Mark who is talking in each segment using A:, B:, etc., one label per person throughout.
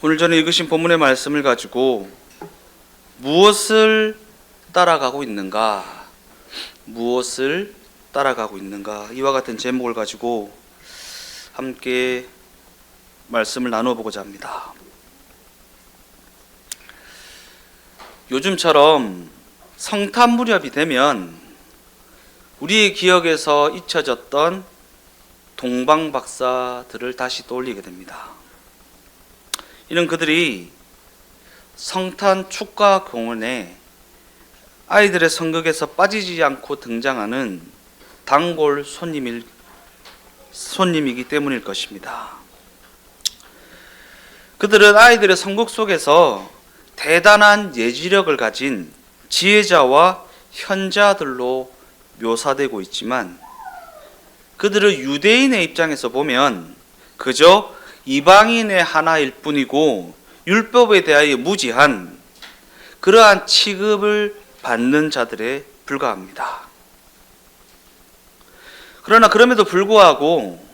A: 오늘 전에 읽으신 본문의 말씀을 가지고 무엇을 따라가고 있는가? 무엇을 따라가고 있는가? 이와 같은 제목을 가지고 함께 말씀을 나누어 보고자 합니다. 요즘처럼 성탄 무렵이 되면 우리의 기억에서 잊혀졌던 동방 박사들을 다시 떠올리게 됩니다. 이는 그들이 성탄 축가 공연에 아이들의 성극에서 빠지지 않고 등장하는 단골 손님이기 때문일 것입니다. 그들은 아이들의 성극 속에서 대단한 예지력을 가진 지혜자와 현자들로 묘사되고 있지만 그들은 유대인의 입장에서 보면 그저 이방인의 하나일 뿐이고 율법에 대하여 무지한 그러한 취급을 받는 자들에 불과합니다. 그러나 그럼에도 불구하고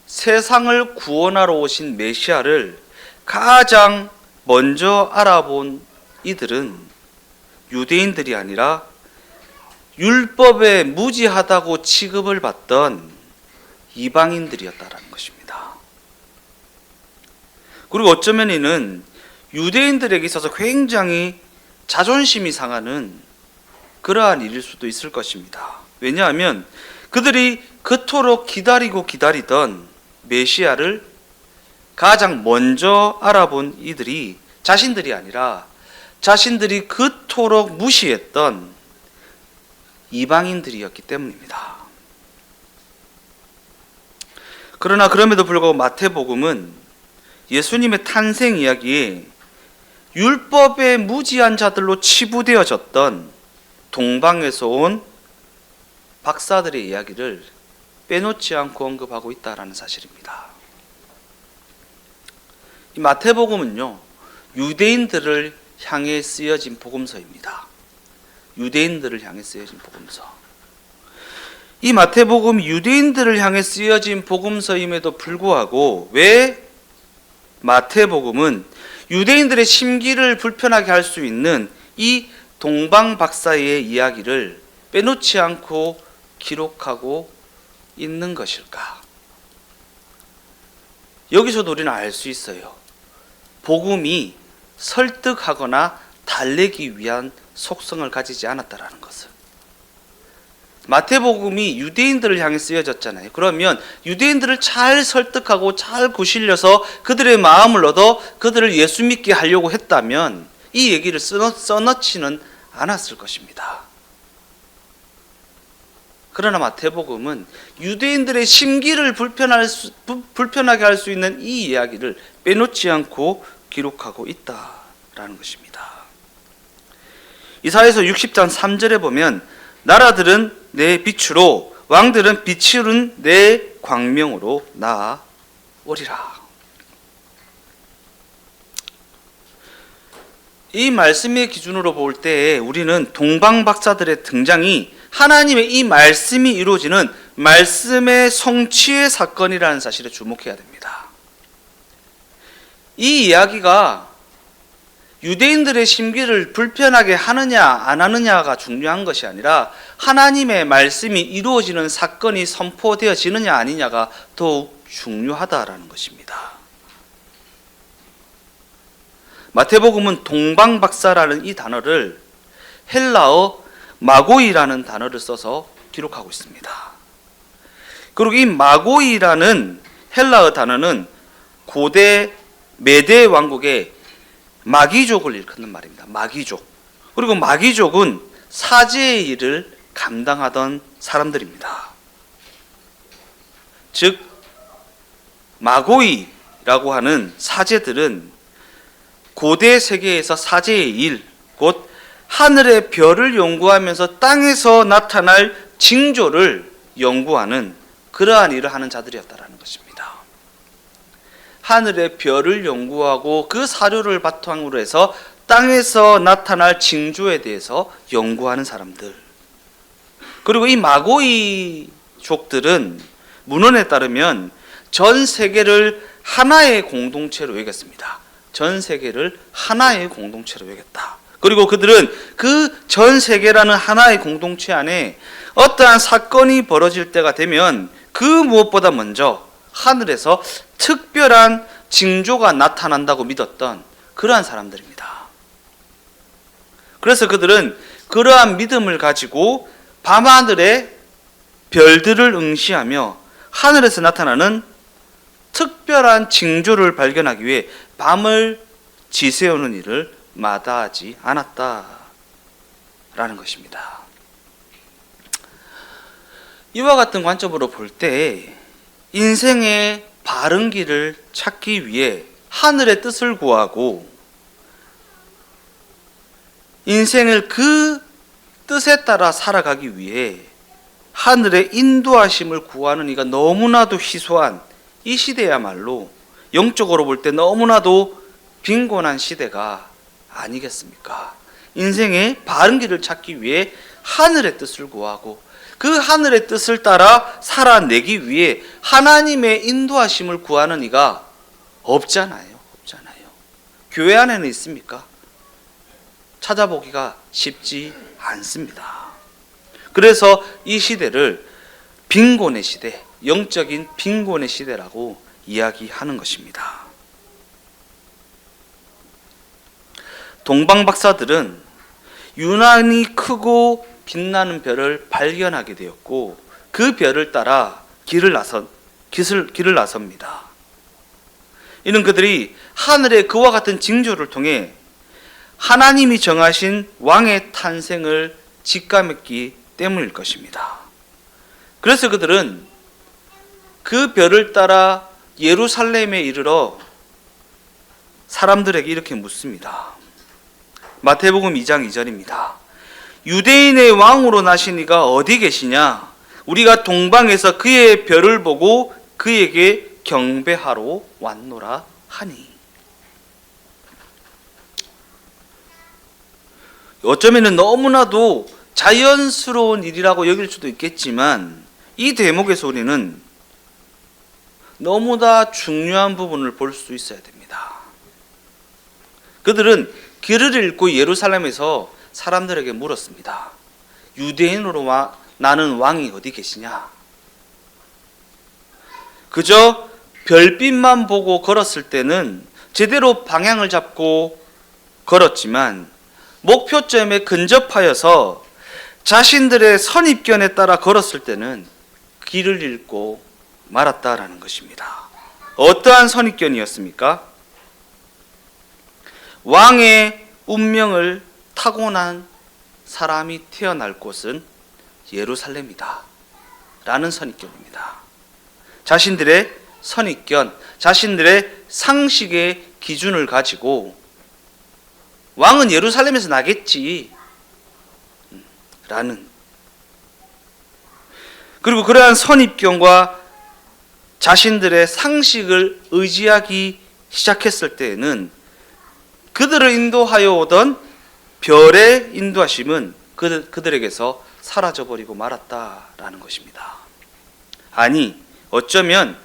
A: 세상을 구원하러 오신 메시아를 가장 먼저 알아본 이들은 유대인들이 아니라 율법에 무지하다고 취급을 받던 이방인들이었다라는 것입니다. 그리고 어쩌면 이는 유대인들에게 있어서 굉장히 자존심이 상하는 그러한 일일 수도 있을 것입니다. 왜냐하면 그들이 그토록 기다리던 메시아를 가장 먼저 알아본 이들이 자신들이 아니라 자신들이 그토록 무시했던 이방인들이었기 때문입니다. 그러나 그럼에도 불구하고 마태복음은 예수님의 탄생 이야기에 율법에 무지한 자들로 치부되어졌던 동방에서 온 박사들의 이야기를 빼놓지 않고 언급하고 있다는 사실입니다. 이 마태복음은요, 유대인들을 향해 쓰여진 복음서입니다. 유대인들을 향해 쓰여진 복음서. 이 마태복음이 유대인들을 향해 쓰여진 복음서임에도 불구하고 왜 마태복음은 유대인들의 심기를 불편하게 할 수 있는 이 동방 박사의 이야기를 빼놓지 않고 기록하고 있는 것일까? 여기서도 우리는 알 수 있어요. 복음이 설득하거나 달래기 위한 속성을 가지지 않았다라는 것을. 마태복음이 유대인들을 향해 쓰여졌잖아요. 그러면 유대인들을 잘 설득하고 잘 구실려서 그들의 마음을 얻어 그들을 예수 믿게 하려고 했다면 이 얘기를 써넣지는 않았을 것입니다. 그러나 마태복음은 유대인들의 심기를 불편하게 할 수 있는 이 이야기를 빼놓지 않고 기록하고 있다라는 것입니다. 이사야서 60장 3절에 보면 나라들은 내 빛으로 왕들은 빛으로 내 광명으로 나아오리라. 이 말씀의 기준으로 볼 때 우리는 동방 박사들의 등장이 하나님의 이 말씀이 이루어지는 말씀의 성취의 사건이라는 사실에 주목해야 됩니다. 이 이야기가 유대인들의 심기를 불편하게 하느냐 안 하느냐가 중요한 것이 아니라 하나님의 말씀이 이루어지는 사건이 선포되어지느냐 아니냐가 더욱 중요하다라는 것입니다. 마태복음은 동방박사라는 이 단어를 헬라어 마고이라는 단어를 써서 기록하고 있습니다. 그리고 이 마고이라는 헬라어 단어는 고대 메대 왕국의 마귀족을 일컫는 말입니다. 마귀족. 그리고 마귀족은 사제의 일을 감당하던 사람들입니다. 즉 마고이라고 하는 사제들은 고대 세계에서 사제의 일, 곧 하늘의 별을 연구하면서 땅에서 나타날 징조를 연구하는 그러한 일을 하는 자들이었다라는 것입니다. 하늘의 별을 연구하고 그 사료를 바탕으로 해서 땅에서 나타날 징조에 대해서 연구하는 사람들. 그리고 이 마고이족들은 문헌에 따르면 전 세계를 하나의 공동체로 여겼습니다. 전 세계를 하나의 공동체로 여겼다. 그리고 그들은 그 전 세계라는 하나의 공동체 안에 어떠한 사건이 벌어질 때가 되면 그 무엇보다 먼저 하늘에서 특별한 징조가 나타난다고 믿었던 그러한 사람들입니다. 그래서 그들은 그러한 믿음을 가지고 밤하늘의 별들을 응시하며 하늘에서 나타나는 특별한 징조를 발견하기 위해 밤을 지새우는 일을 마다하지 않았다라는 것입니다. 이와 같은 관점으로 볼 때 인생의 바른 길을 찾기 위해 하늘의 뜻을 구하고 인생을 그 뜻에 따라 살아가기 위해 하늘의 인도하심을 구하는 이가 너무나도 희소한 이 시대야말로 영적으로 볼 때 너무나도 빈곤한 시대가 아니겠습니까? 인생의 바른 길을 찾기 위해 하늘의 뜻을 구하고 그 하늘의 뜻을 따라 살아내기 위해 하나님의 인도하심을 구하는 이가 없잖아요. 교회 안에는 있습니까? 찾아보기가 쉽지 않습니다. 그래서 이 시대를 빈곤의 시대, 영적인 빈곤의 시대라고 이야기하는 것입니다. 동방 박사들은 유난히 크고 빛나는 별을 발견하게 되었고 그 별을 따라 길을 나섭니다. 이는 그들이 하늘의 그와 같은 징조를 통해 하나님이 정하신 왕의 탄생을 직감했기 때문일 것입니다. 그래서 그들은 그 별을 따라 예루살렘에 이르러 사람들에게 이렇게 묻습니다. 마태복음 2장 2절입니다. 유대인의 왕으로 나신 이가 어디 계시냐? 우리가 동방에서 그의 별을 보고 그에게 경배하러 왔노라 하니. 어쩌면 너무나도 자연스러운 일이라고 여길 수도 있겠지만 이 대목에서 우리는 너무나 중요한 부분을 볼 수 있어야 됩니다. 그들은 길을 잃고 예루살렘에서 사람들에게 물었습니다. 유대인으로 나는 왕이 어디 계시냐? 그저 별빛만 보고 걸었을 때는 제대로 방향을 잡고 걸었지만 목표점에 근접하여서 자신들의 선입견에 따라 걸었을 때는 길을 잃고 말았다라는 것입니다. 어떠한 선입견이었습니까? 왕의 운명을 타고난 사람이 태어날 곳은 예루살렘이다 라는 선입견입니다. 자신들의 선입견, 자신들의 상식의 기준을 가지고 왕은 예루살렘에서 나겠지 라는, 그리고 그러한 선입견과 자신들의 상식을 의지하기 시작했을 때에는 그들을 인도하여 오던 별의 인도하심은 그들에게서 사라져버리고 말았다라는 것입니다. 아니, 어쩌면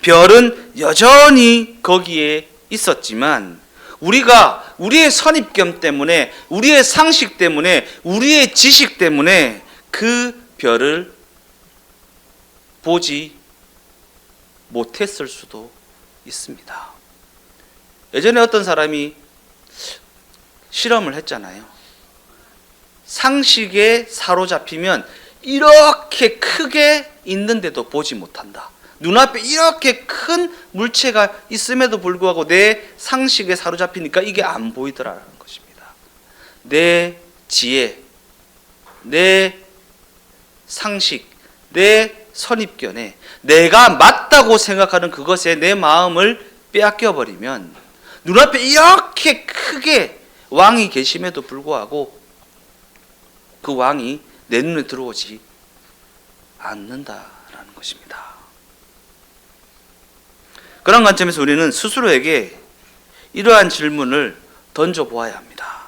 A: 별은 여전히 거기에 있었지만 우리가 우리의 선입견 때문에, 우리의 상식 때문에, 우리의 지식 때문에 그 별을 보지 못했을 수도 있습니다. 예전에 어떤 사람이 실험을 했잖아요. 상식에 사로잡히면 이렇게 크게 있는데도 보지 못한다. 눈앞에 이렇게 큰 물체가 있음에도 불구하고 내 상식에 사로잡히니까 이게 안 보이더라라는 것입니다. 내 지혜, 내 상식, 내 선입견에 내가 맞다고 생각하는 그것에 내 마음을 빼앗겨버리면 눈앞에 이렇게 크게 왕이 계심에도 불구하고 그 왕이 내 눈에 들어오지 않는다라는 것입니다. 그런 관점에서 우리는 스스로에게 이러한 질문을 던져보아야 합니다.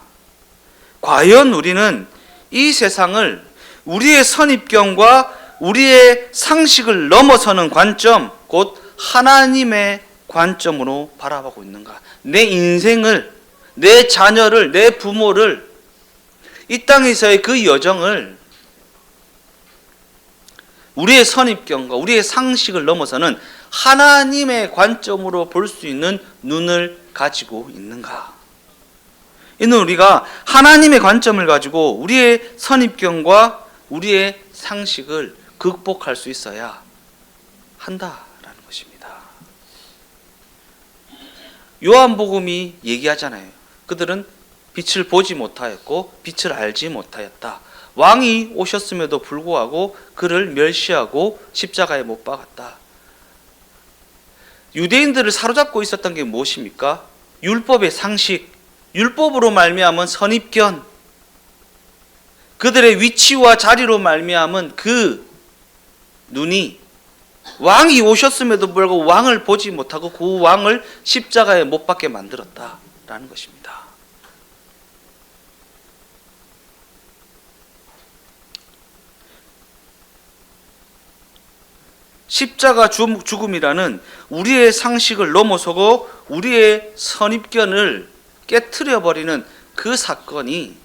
A: 과연 우리는 이 세상을 우리의 선입견과 우리의 상식을 넘어서는 관점, 곧 하나님의 관점으로 바라보고 있는가? 내 인생을, 내 자녀를, 내 부모를, 이 땅에서의 그 여정을 우리의 선입견과 우리의 상식을 넘어서는 하나님의 관점으로 볼 수 있는 눈을 가지고 있는가? 이는 우리가 하나님의 관점을 가지고 우리의 선입견과 우리의 상식을 극복할 수 있어야 한다라는 것입니다. 요한복음이 얘기하잖아요. 그들은 빛을 보지 못하였고 빛을 알지 못하였다. 왕이 오셨음에도 불구하고 그를 멸시하고 십자가에 못 박았다. 유대인들을 사로잡고 있었던 게 무엇입니까? 율법의 상식, 율법으로 말미암은 선입견, 그들의 위치와 자리로 말미암은 그 눈이 왕이 오셨음에도 불구하고 왕을 보지 못하고 그 왕을 십자가에 못 박게 만들었다라는 것입니다. 십자가 죽음이라는 우리의 상식을 넘어서고 우리의 선입견을 깨트려 버리는 그 사건이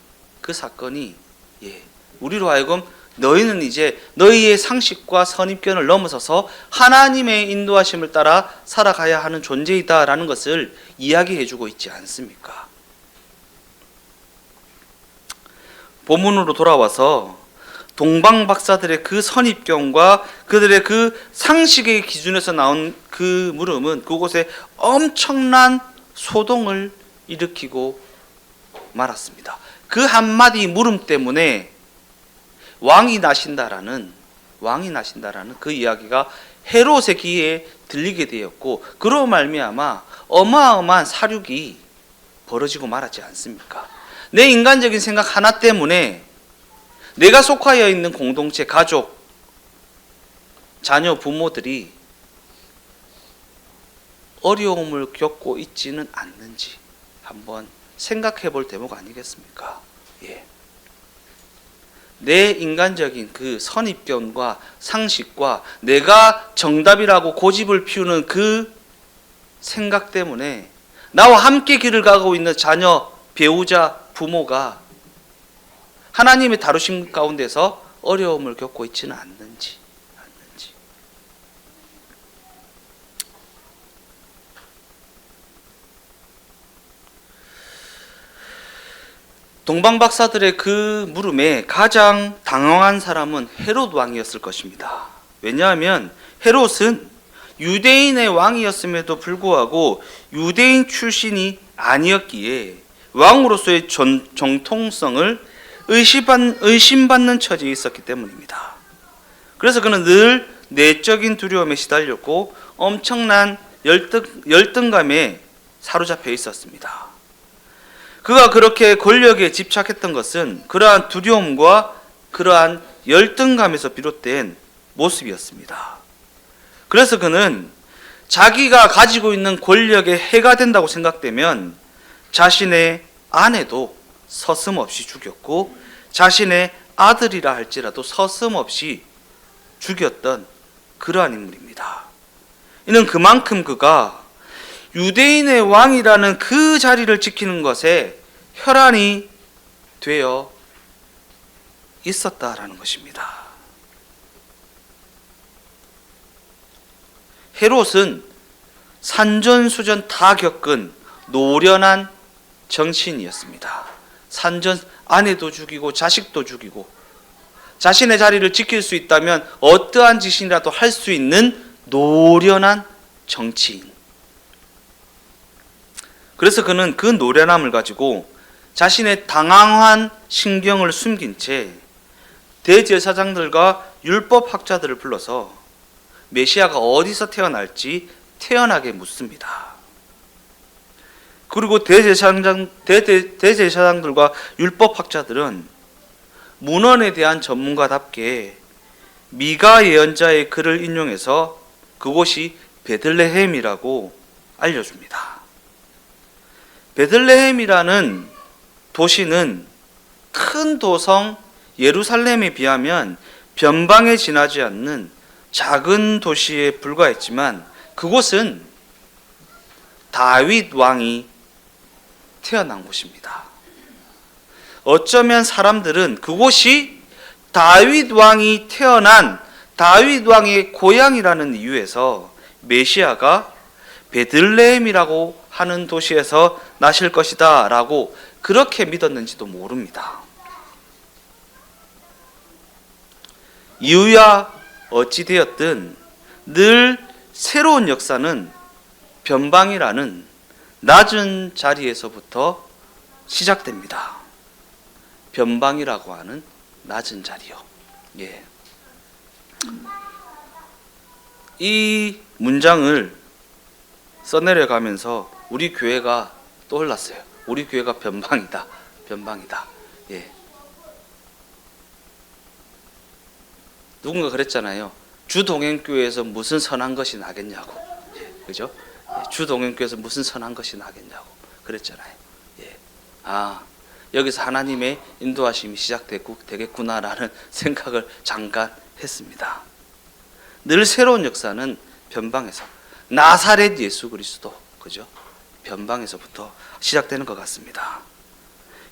A: 우리로 하여금 너희는 이제 너희의 상식과 선입견을 넘어서서 하나님의 인도하심을 따라 살아가야 하는 존재이다라는 것을 이야기해 주고 있지 않습니까? 본문으로 돌아와서 동방 박사들의 그 선입견과 그들의 그 상식의 기준에서 나온 그 물음은 그곳에 엄청난 소동을 일으키고 말았습니다. 그 한마디 물음 때문에 왕이 나신다라는 그 이야기가 헤롯의 귀에 들리게 되었고, 그로 말미암아 어마어마한 사륙이 벌어지고 말았지 않습니까? 내 인간적인 생각 하나 때문에 내가 속하여 있는 공동체, 가족, 자녀, 부모들이 어려움을 겪고 있지는 않는지 한번 생각해 볼 대목 아니겠습니까? 내 인간적인 그 선입견과 상식과 내가 정답이라고 고집을 피우는 그 생각 때문에 나와 함께 길을 가고 있는 자녀, 배우자, 부모가 하나님의 다루심 가운데서 어려움을 겪고 있지는 않는지. 동방 박사들의 그 물음에 가장 당황한 사람은 헤롯 왕이었을 것입니다. 왜냐하면 헤롯은 유대인의 왕이었음에도 불구하고 유대인 출신이 아니었기에 왕으로서의 정통성을 의심받는 처지에 있었기 때문입니다. 그래서 그는 늘 내적인 두려움에 시달렸고 엄청난 열등감에 사로잡혀 있었습니다. 그가 그렇게 권력에 집착했던 것은 그러한 두려움과 그러한 열등감에서 비롯된 모습이었습니다. 그래서 그는 자기가 가지고 있는 권력에 해가 된다고 생각되면 자신의 아내도 서슴없이 죽였고 자신의 아들이라 할지라도 서슴없이 죽였던 그러한 인물입니다. 이는 그만큼 그가 유대인의 왕이라는 그 자리를 지키는 것에 혈안이 되어 있었다라는 것입니다. 헤롯은 산전수전 다 겪은 노련한 정치인이었습니다. 아내도 죽이고 자식도 죽이고 자신의 자리를 지킬 수 있다면 어떠한 짓이라도 할 수 있는 노련한 정치인. 그래서 그는 그 노련함을 가지고 자신의 당황한 신경을 숨긴 채 대제사장들과 율법학자들을 불러서 메시아가 어디서 태어날지 태연하게 묻습니다. 그리고 대제사장들과 율법학자들은 문헌에 대한 전문가답게 미가 예언자의 글을 인용해서 그곳이 베들레헴이라고 알려줍니다. 베들레헴이라는 도시는 큰 도성 예루살렘에 비하면 변방에 지나지 않는 작은 도시에 불과했지만 그곳은 다윗 왕이 태어난 곳입니다. 어쩌면 사람들은 그곳이 다윗 왕이 태어난 다윗 왕의 고향이라는 이유에서 메시아가 베들레헴이라고 하는 도시에서 나실 것이다 라고 그렇게 믿었는지도 모릅니다. 이유야 어찌되었든 늘 새로운 역사는 변방이라는 낮은 자리에서부터 시작됩니다. 변방이라고 하는 낮은 자리요. 예. 이 문장을 써내려가면서 우리 교회가 떠올랐어요. 우리 교회가 변방이다. 변방이다. 예. 누군가 그랬잖아요. 주동행교회에서 무슨 선한 것이 나겠냐고. 예. 그죠? 예. 주동행교회에서 무슨 선한 것이 나겠냐고 그랬잖아요. 예. 아, 여기서 하나님의 인도하심이 시작되겠구나라는 생각을 잠깐 했습니다. 늘 새로운 역사는 변방에서, 나사렛 예수 그리스도, 그죠? 변방에서부터 시작되는 것 같습니다.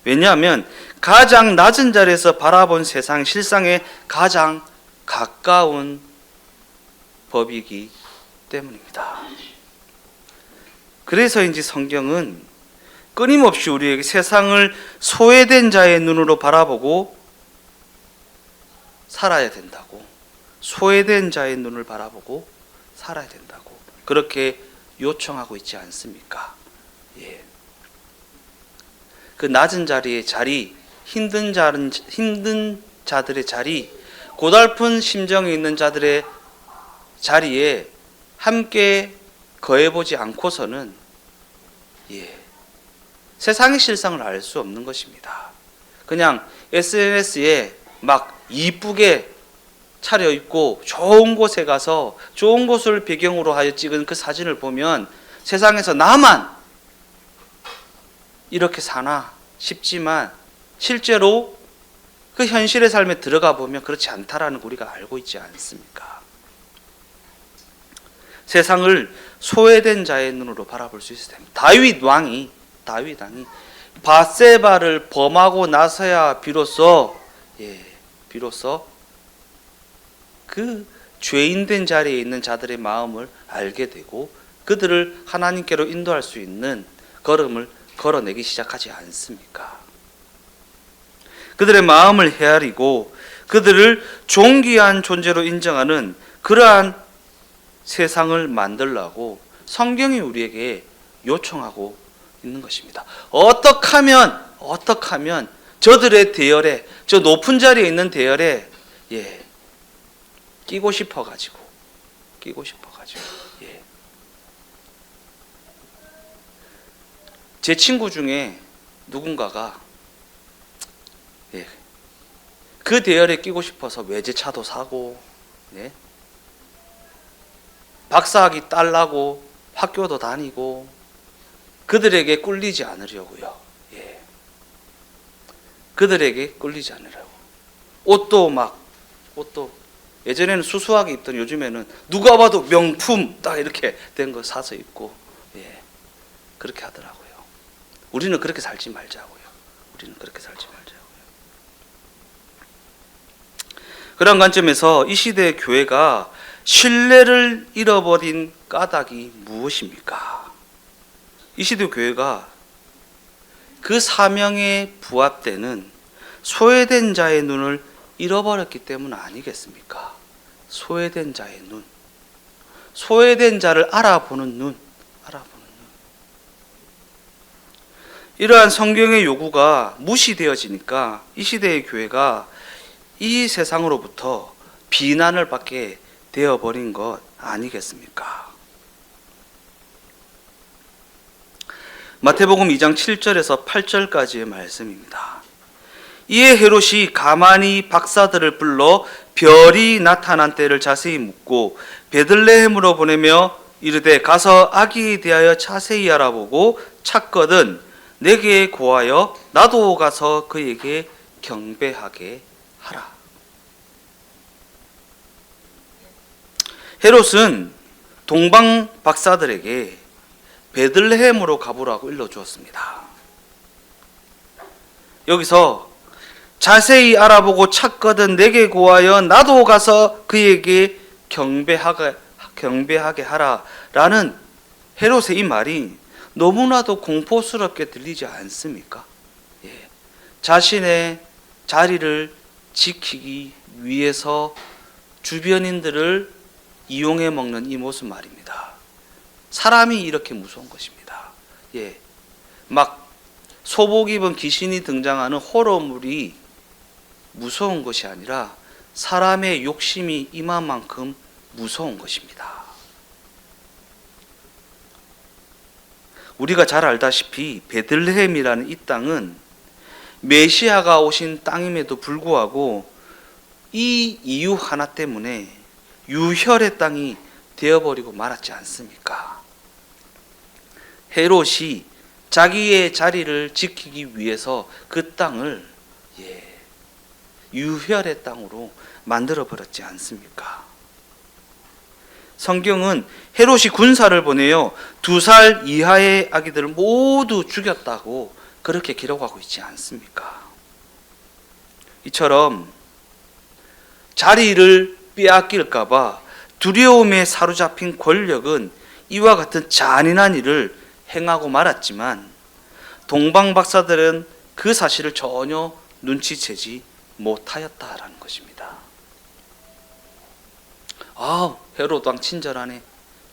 A: 왜냐하면 가장 낮은 자리에서 바라본 세상, 실상에 가장 가까운 법이기 때문입니다. 그래서인지 성경은 끊임없이 우리에게 세상을 소외된 자의 눈으로 바라보고 살아야 된다고, 소외된 자의 눈을 바라보고 살아야 된다고 그렇게 요청하고 있지 않습니까? 예. 그 낮은 자리의 자리, 힘든 자들의 자리, 고달픈 심정이 있는 자들의 자리에 함께 거해보지 않고서는 세상의 실상을 알 수 없는 것입니다. 그냥 SNS에 막 이쁘게 차려입고 좋은 곳에 가서 좋은 곳을 배경으로 하여 찍은 그 사진을 보면 세상에서 나만 이렇게 사나 싶지만 실제로 그 현실의 삶에 들어가 보면 그렇지 않다라는 거 우리가 알고 있지 않습니까? 세상을 소외된 자의 눈으로 바라볼 수 있어야 됩니다. 다윗 왕이 밧세바를 범하고 나서야 비로소 그 죄인된 자리에 있는 자들의 마음을 알게 되고 그들을 하나님께로 인도할 수 있는 걸음을 걸어내기 시작하지 않습니까? 그들의 마음을 헤아리고 그들을 존귀한 존재로 인정하는 그러한 세상을 만들라고 성경이 우리에게 요청하고 있는 것입니다. 어떻게 하면 저들의 대열에, 저 높은 자리에 있는 대열에 끼고 싶어가지고 제 친구 중에 누군가가 그 대열에 끼고 싶어서 외제차도 사고 박사학위 딸라고 학교도 다니고 그들에게 꿀리지 않으려고요. 그들에게 꿀리지 않으려고 옷도 예전에는 수수하게 입던 요즘에는 누가 봐도 명품 딱 이렇게 된 거 사서 입고 그렇게 하더라고요. 우리는 그렇게 살지 말자고요. 그런 관점에서 이 시대의 교회가 신뢰를 잃어버린 까닭이 무엇입니까? 이 시대 교회가 그 사명에 부합되는 소외된 자의 눈을 잃어버렸기 때문 아니겠습니까? 소외된 자의 눈, 소외된 자를 알아보는 눈. 이러한 성경의 요구가 무시되어지니까 이 시대의 교회가 이 세상으로부터 비난을 받게 되어버린 것 아니겠습니까? 마태복음 2장 7절에서 8절까지의 말씀입니다. 이에 헤롯이 가만히 박사들을 불러 별이 나타난 때를 자세히 묻고 베들레헴으로 보내며 이르되 가서 아기에 대하여 자세히 알아보고 찾거든 내게 고하여 나도 가서 그에게 경배하게 하라. 헤롯은 동방 박사들에게 베들레헴으로 가보라고 일러주었습니다. 여기서 자세히 알아보고 찾거든 내게 구하여 나도 가서 그에게 경배하게 하라라는 헤롯의 이 말이 너무나도 공포스럽게 들리지 않습니까? 예. 자신의 자리를 지키기 위해서 주변인들을 이용해 먹는 이 모습 말입니다. 사람이 이렇게 무서운 것입니다. 예. 막 소복 입은 귀신이 등장하는 호러물이 무서운 것이 아니라 사람의 욕심이 이만큼 무서운 것입니다. 우리가 잘 알다시피 베들레헴이라는 이 땅은 메시아가 오신 땅임에도 불구하고 이 이유 하나 때문에 유혈의 땅이 되어버리고 말았지 않습니까? 헤롯이 자기의 자리를 지키기 위해서 그 땅을 유혈의 땅으로 만들어 버렸지 않습니까? 성경은 헤롯이 군사를 보내요 2살 이하의 아기들을 모두 죽였다고 그렇게 기록하고 있지 않습니까? 이처럼 자리를 빼앗길까봐 두려움에 사로잡힌 권력은 이와 같은 잔인한 일을 행하고 말았지만 동방 박사들은 그 사실을 전혀 눈치채지 못하였다라는 것입니다. 헤롯 왕 친절하네.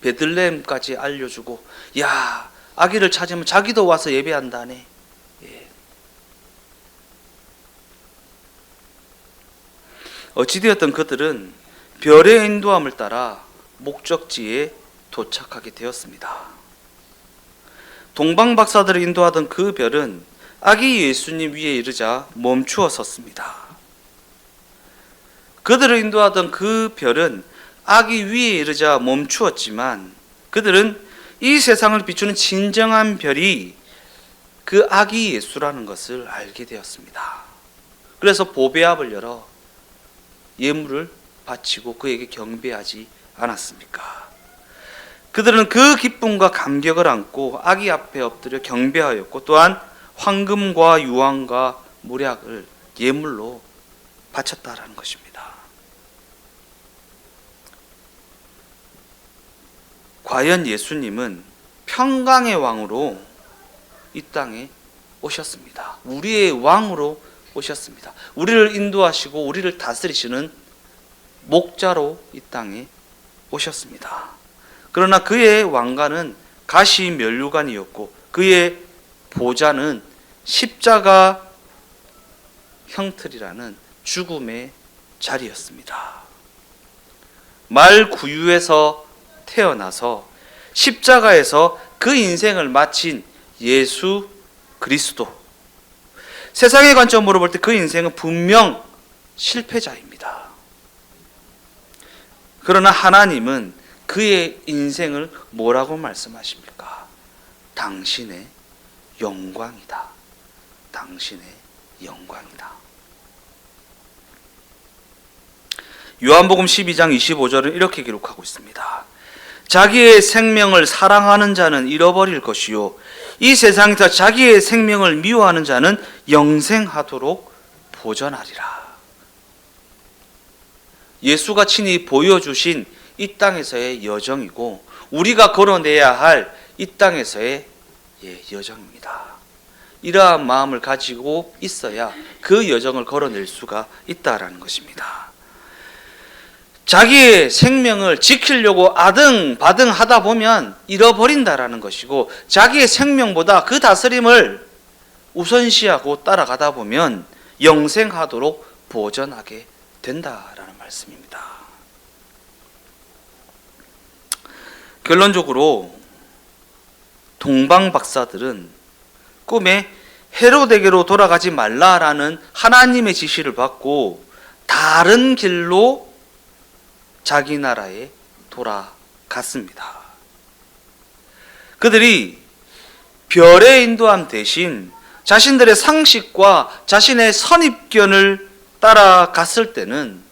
A: 베들레헴까지 알려주고, 야, 아기를 찾으면 자기도 와서 예배한다네. 예. 어찌되었든 그들은 별의 인도함을 따라 목적지에 도착하게 되었습니다. 동방 박사들을 인도하던 그 별은 아기 예수님 위에 이르자 멈추어 섰습니다. 그들을 인도하던 그 별은 아기 위에 이르자 멈추었지만 그들은 이 세상을 비추는 진정한 별이 그 아기 예수라는 것을 알게 되었습니다. 그래서 보배압을 열어 예물을 바치고 그에게 경배하지 않았습니까? 그들은 그 기쁨과 감격을 안고 아기 앞에 엎드려 경배하였고 또한 황금과 유황과 몰약을 예물로 바쳤다라는 것입니다. 과연 예수님은 평강의 왕으로 이 땅에 오셨습니다. 우리의 왕으로 오셨습니다. 우리를 인도하시고 우리를 다스리시는 목자로 이 땅에 오셨습니다. 그러나 그의 왕관은 가시 면류관이었고 그의 보좌는 십자가 형틀이라는 죽음의 자리였습니다. 말구유에서 태어나서 십자가에서 그 인생을 마친 예수 그리스도. 세상의 관점으로 볼 때 그 인생은 분명 실패자입니다. 그러나 하나님은 그의 인생을 뭐라고 말씀하십니까? 당신의 영광이다. 당신의 영광이다. 요한복음 12장 25절은 이렇게 기록하고 있습니다. 자기의 생명을 사랑하는 자는 잃어버릴 것이요 이 세상에서 자기의 생명을 미워하는 자는 영생하도록 보전하리라. 예수가 친히 보여주신 이 땅에서의 여정이고 우리가 걸어내야 할 이 땅에서의 여정입니다. 이러한 마음을 가지고 있어야 그 여정을 걸어낼 수가 있다라는 것입니다. 자기의 생명을 지키려고 아등바등 하다 보면 잃어버린다라는 것이고 자기의 생명보다 그 다스림을 우선시하고 따라가다 보면 영생하도록 보전하게 된다라는 말씀입니다. 결론적으로 동방 박사들은 꿈에 헤롯에게로 돌아가지 말라라는 하나님의 지시를 받고 다른 길로 자기 나라에 돌아갔습니다. 그들이 별의 인도함 대신 자신들의 상식과 자신의 선입견을 따라갔을 때는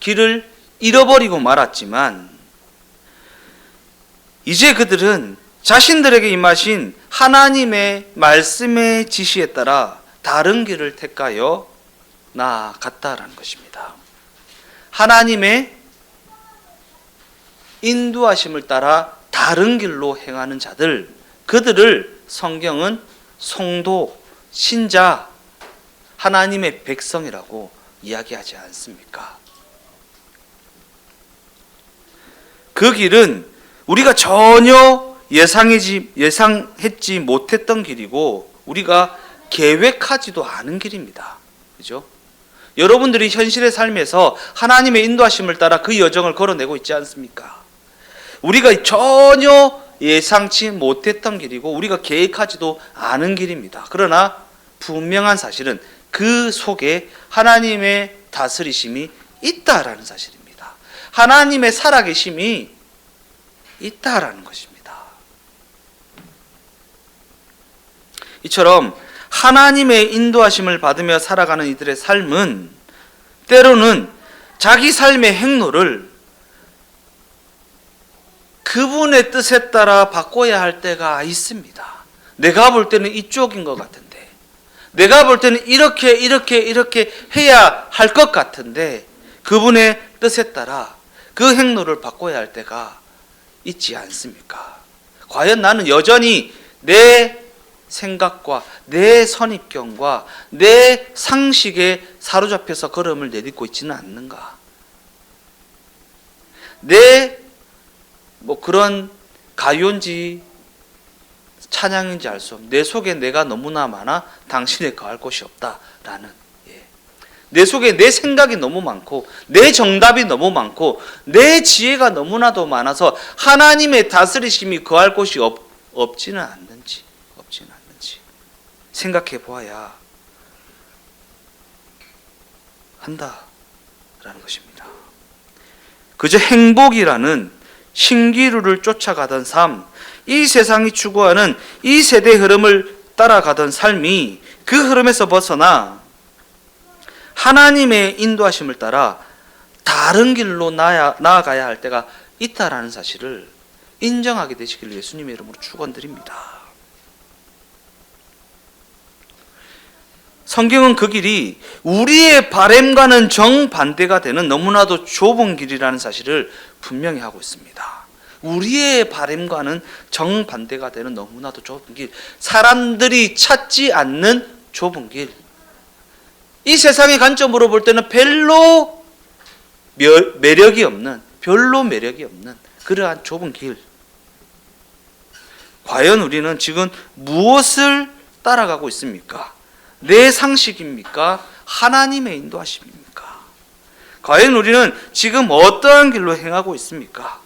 A: 길을 잃어버리고 말았지만 이제 그들은 자신들에게 임하신 하나님의 말씀의 지시에 따라 다른 길을 택하여 나아갔다라는 것입니다. 하나님의 인도하심을 따라 다른 길로 행하는 자들, 그들을 성경은 성도, 신자, 하나님의 백성이라고 이야기하지 않습니까? 그 길은 우리가 전혀 예상했지 못했던 길이고 우리가 계획하지도 않은 길입니다. 그죠? 여러분들이 현실의 삶에서 하나님의 인도하심을 따라 그 여정을 걸어내고 있지 않습니까? 우리가 전혀 예상치 못했던 길이고 우리가 계획하지도 않은 길입니다. 그러나 분명한 사실은 그 속에 하나님의 다스리심이 있다라는 사실입니다. 하나님의 살아계심이 있다라는 것입니다. 이처럼 하나님의 인도하심을 받으며 살아가는 이들의 삶은 때로는 자기 삶의 행로를 그분의 뜻에 따라 바꿔야 할 때가 있습니다. 내가 볼 때는 이쪽인 것 같은데, 내가 볼 때는 이렇게 해야 할 것 같은데 그분의 뜻에 따라 그 행로를 바꿔야 할 때가 있지 않습니까? 과연 나는 여전히 내 생각과 내 선입견과 내 상식에 사로잡혀서 걸음을 내딛고 있지는 않는가? 내 그런 가요인지 찬양인지 알 수 없는 내 속에 내가 너무나 많아 당신에 거할 곳이 없다라는, 내 속에 내 생각이 너무 많고 내 정답이 너무 많고 내 지혜가 너무나도 많아서 하나님의 다스리심이 거할 곳이 없지는 않는지 생각해 보아야 한다라는 것입니다. 그저 행복이라는 신기루를 쫓아가던 삶, 이 세상이 추구하는 이 세대의 흐름을 따라가던 삶이 그 흐름에서 벗어나 하나님의 인도하심을 따라 다른 길로 나아가야 할 때가 있다라는 사실을 인정하게 되시기를 예수님의 이름으로 축원드립니다. 성경은 그 길이 우리의 바램과는 정반대가 되는 너무나도 좁은 길이라는 사실을 분명히 하고 있습니다. 우리의 바램과는 정반대가 되는 너무나도 좁은 길, 사람들이 찾지 않는 좁은 길, 이 세상의 관점으로 볼 때는 별로 매력이 없는 그러한 좁은 길. 과연 우리는 지금 무엇을 따라가고 있습니까? 내 상식입니까? 하나님의 인도하심입니까? 과연 우리는 지금 어떠한 길로 행하고 있습니까?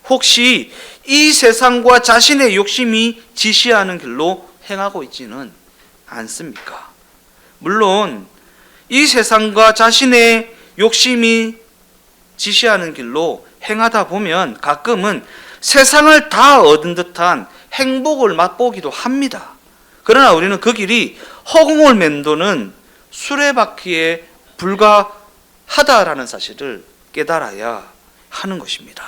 A: 혹시 이 세상과 자신의 욕심이 지시하는 길로 행하고 있지는 않습니까? 물론 이 세상과 자신의 욕심이 지시하는 길로 행하다 보면 가끔은 세상을 다 얻은 듯한 행복을 맛보기도 합니다. 그러나 우리는 그 길이 허공을 맴도는 수레바퀴에 불과하다라는 사실을 깨달아야 하는 것입니다.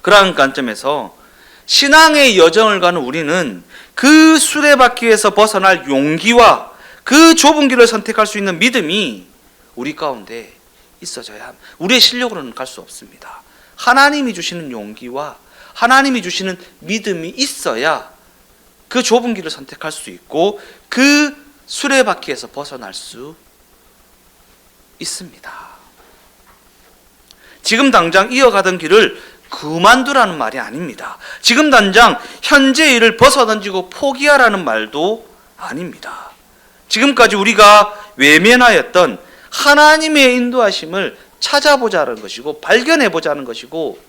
A: 그러한 관점에서 신앙의 여정을 가는 우리는 그 수레바퀴에서 벗어날 용기와 그 좁은 길을 선택할 수 있는 믿음이 우리 가운데 있어져야 합니다. 우리의 실력으로는 갈 수 없습니다. 하나님이 주시는 용기와 하나님이 주시는 믿음이 있어야 그 좁은 길을 선택할 수 있고 그 수레바퀴에서 벗어날 수 있습니다. 지금 당장 이어가던 길을 그만두라는 말이 아닙니다. 지금 당장 현재 일을 벗어던지고 포기하라는 말도 아닙니다. 지금까지 우리가 외면하였던 하나님의 인도하심을 찾아보자는 것이고 발견해보자는 것이고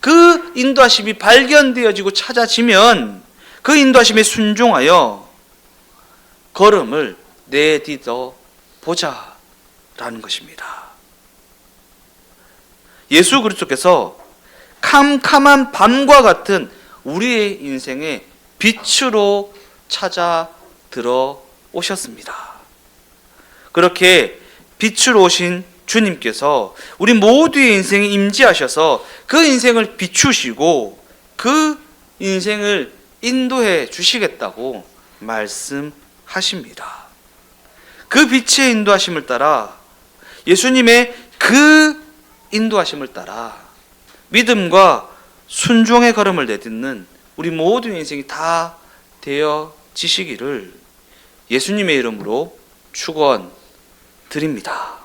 A: 그 인도하심이 발견되어지고 찾아지면 그 인도하심에 순종하여 걸음을 내딛어 보자라는 것입니다. 예수 그리스도께서 캄캄한 밤과 같은 우리의 인생에 빛으로 찾아 들어오셨습니다. 그렇게 빛으로 오신 주님께서 우리 모두의 인생에 임재하셔서 그 인생을 비추시고 그 인생을 인도해 주시겠다고 말씀하십니다. 그 빛의 인도하심을 따라, 예수님의 그 인도하심을 따라 믿음과 순종의 걸음을 내딛는 우리 모든 인생이 다 되어지시기를 예수님의 이름으로 축원드립니다.